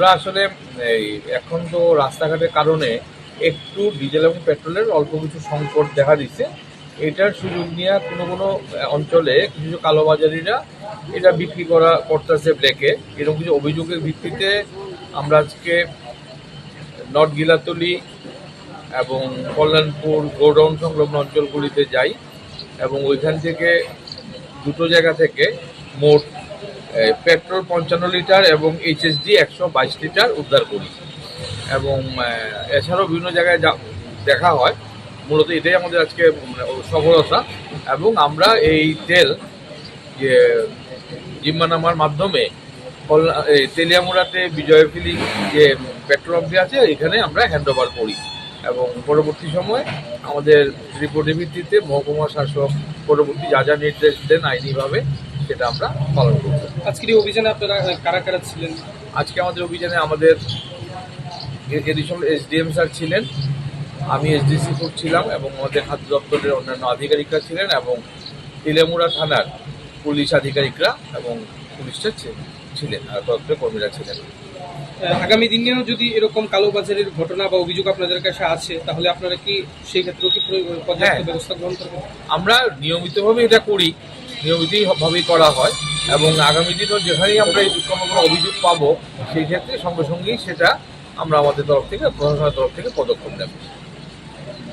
আমরা আসলে এই এখন তো রাস্তাঘাটের কারণে একটু ডিজেল এবং পেট্রোলের অল্প কিছু সংকট দেখা দিচ্ছে। এটার সুযোগ নিয়ে কোনো কোনো অঞ্চলে কিছু কালোবাজারিরা এটা বিক্রি করতেছে ব্ল্যাকে। এরকম কিছু অভিযোগের ভিত্তিতে আমরা আজকে নর্থ গিলাতলি এবং কল্যাণপুর গোডাউন সংলগ্ন অঞ্চলগুলিতে যাই এবং ওইখান থেকে দুটো জায়গা থেকে মোট পেট্রোল 55 লিটার এবং এইচএসডি 122 লিটার উদ্ধার করি। এবং এছাড়াও বিভিন্ন জায়গায় দেখা হয়। মূলত এটাই আমাদের আজকে সফলতা। এবং আমরা এই তেল যে জিম্মানামার মাধ্যমে তেলিয়ামুড়াতে বিজয় ফিলিং যে পেট্রোল পাম্পটি আছে এখানে আমরা হ্যান্ড ওভার করি এবং পরবর্তী সময়ে আমাদের রিপোর্টের ভিত্তিতে মহকুমা শাসক পরবর্তী যা যা নির্দেশ দেন আইনিভাবে সেটা আমরা পালন করব। আজকের এই অভিযানে আপনারা কারা কারা ছিলেন? আজকে আমাদের অভিযানে আমাদের এডিশনাল এসডিএম স্যার ছিলেন, আমি এসডিসি কোর্ট ছিলাম এবং আমাদের খাদ্য দপ্তরের অন্যান্য আধিকারিকরা ছিলেন এবং তেলিয়ামুড়া থানার পুলিশ আধিকারিকরা এবং পুলিশটা ছিলেন আর দপ্তরের কর্মীরা ছিলেন। আগামী দিনেও যদি এরকম কালোবাজারের ঘটনা বা অভিযোগ আপনাদের কাছে আছে তাহলে আপনারা কি সেই ক্ষেত্রেও কি পর্যাপ্ত ব্যবস্থা গ্রহণ করবেন? আমরা নিয়মিতভাবে এটা করি, নিয়মিতভাবেই করা হয় এবং আগামী দিনও যেখানেই আমরা এই কোনো অভিযোগ পাবো সেই ক্ষেত্রে সঙ্গে সঙ্গেই সেটা আমরা আমাদের তরফ থেকে প্রশাসনের তরফ থেকে পদক্ষেপ নেব।